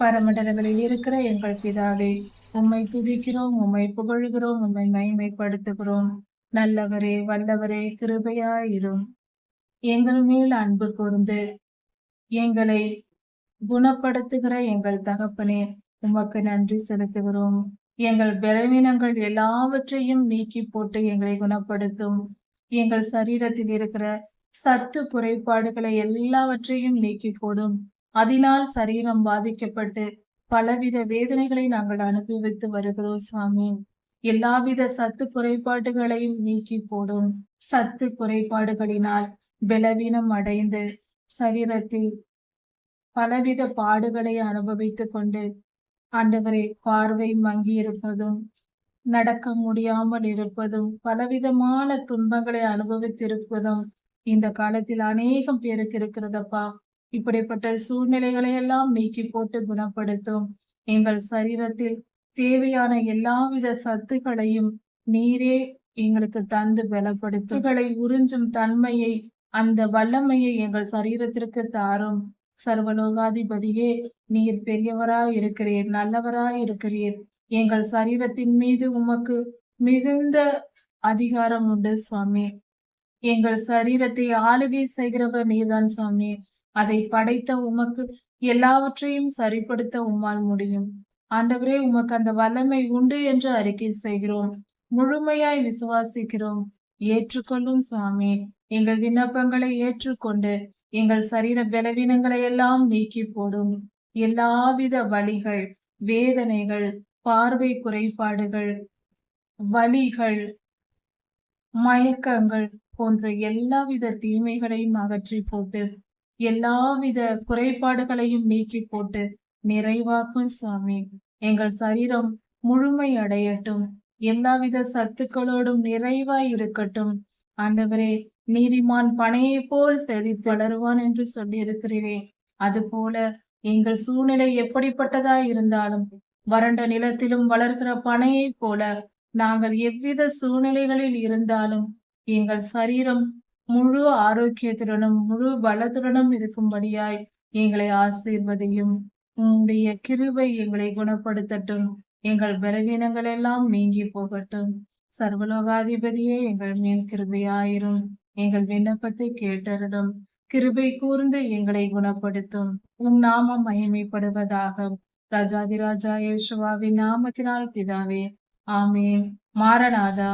பரமண்டலங்களில் இருக்கிற எங்கள் பிதாவே, உம்மை துதிக்கிறோம், உம்மை புகழ்கிறோம், உம்மை மகிமைப்படுத்துகிறோம். நல்லவரே, வல்லவரே, கிருபையாயிரும். எங்கள் மேல் அன்பு கூர்ந்து எங்களை குணப்படுத்துகிற எங்கள் தகப்பனே, உமக்கு நன்றி செலுத்துகிறோம். எங்கள் பலவீனங்கள் எல்லாவற்றையும் நீக்கி போட்டு எங்களை குணப்படுத்தும். எங்கள் சரீரத்தில் இருக்கிற சத்து குறைபாடுகளை எல்லாவற்றையும் நீக்கி போடும். அதனால் சரீரம் பாதிக்கப்பட்டு பலவித வேதனைகளை நாங்கள் அனுபவித்து வருகிறோம் சுவாமி. எல்லாவித சத்து குறைபாடுகளையும் நீக்கி போடும். சத்து குறைபாடுகளினால் பலவீனம் அடைந்து சரீரத்தில் பலவித பாடுகளை அனுபவித்துக் கொண்டு ஆண்டவரே, பார்வை மங்கி இருப்பதும், நடக்க முடியாமல் இருப்பதும், பலவிதமான துன்பங்களை அனுபவித்திருப்பதும் இந்த காலத்தில் அநேகம் பேருக்கு இருக்கிறதப்பா. இப்படிப்பட்ட சூழ்நிலைகளை எல்லாம் நீக்கி போட்டு குணப்படுத்தும். எங்கள் சரீரத்தில் தேவையான எல்லாவித சத்துக்களையும் நீரே எங்களுக்கு தந்து பலப்படுத்துகளை உறிஞ்சும் தன்மையை, அந்த வல்லமையை எங்கள் சரீரத்திற்கு தாரும். சர்வலோகாதிபதியே, நீர் பெரியவராய் இருக்கிறீர், நல்லவராய் இருக்கிறீர். எங்கள் சரீரத்தின் மீது உமக்கு மிகுந்த அதிகாரம் உண்டு சுவாமி. எங்கள் சரீரத்தை ஆளுகை செய்கிறவர் நீர்தான் சுவாமி. அதை படைத்த உமக்கு எல்லாவற்றையும் சரிப்படுத்த உம்மால் முடியும். ஆண்டவரே, உமக்கு அந்த வல்லமை உண்டு என்று அறிக்கை செய்கிறோம். முழுமையாய் விசுவாசிக்கிறோம். ஏற்றுக்கொள்ளும் சுவாமி. எங்கள் விண்ணப்பங்களை ஏற்றுக்கொண்டு எங்கள் சரீர பலவீனங்களை எல்லாம் நீக்கி போடும். எல்லாவித வலிகள், வேதனைகள், பார்வை குறைபாடுகள், வலிகள், மயக்கங்கள் போன்ற எல்லாவித தீமைகளையும் அகற்றி போட்டு எல்லாவித குறைபாடுகளையும் நீக்கி போட்டு நிறைவாக்கும் சுவாமி. எங்கள் சரீரம் முழுமை அடையட்டும். எல்லாவித சத்துக்களோடும் நிறைவாய் இருக்கட்டும். ஆண்டவரே, நீதிமான் பனையை போல் செழித்து வளருவான் என்று சொல்லி இருக்கிறேன். அதுபோல எங்கள் சூழ்நிலை எப்படிப்பட்டதாய் இருந்தாலும் வறண்ட நிலத்திலும் வளர்கிற பனையை போல நாங்கள் எவ்வித சூழ்நிலைகளில் இருந்தாலும் எங்கள் சரீரம் முழு ஆரோக்கியத்துடனும் முழு பலத்துடனும் இருக்கும்படியாய் எங்களை ஆசீர்வதியும். உங்களுடைய கிருபை எங்களை குணப்படுத்தட்டும். எங்கள் பலவீனங்கள் எல்லாம் நீங்கி போகட்டும். சர்வலோகாதிபதியே, எங்கள் மேல் கிருபையாயிரும். எங்கள் விண்ணப்பத்தை கேட்டருடும். கிருபை கூர்ந்து எங்களை குணப்படுத்தும். உம் நாமம் மகிமைப்படுவதாக. ராஜாதிராஜா இயேசுவின் நாமத்தினால் பிதாவே, ஆமேன். மாரநாதா.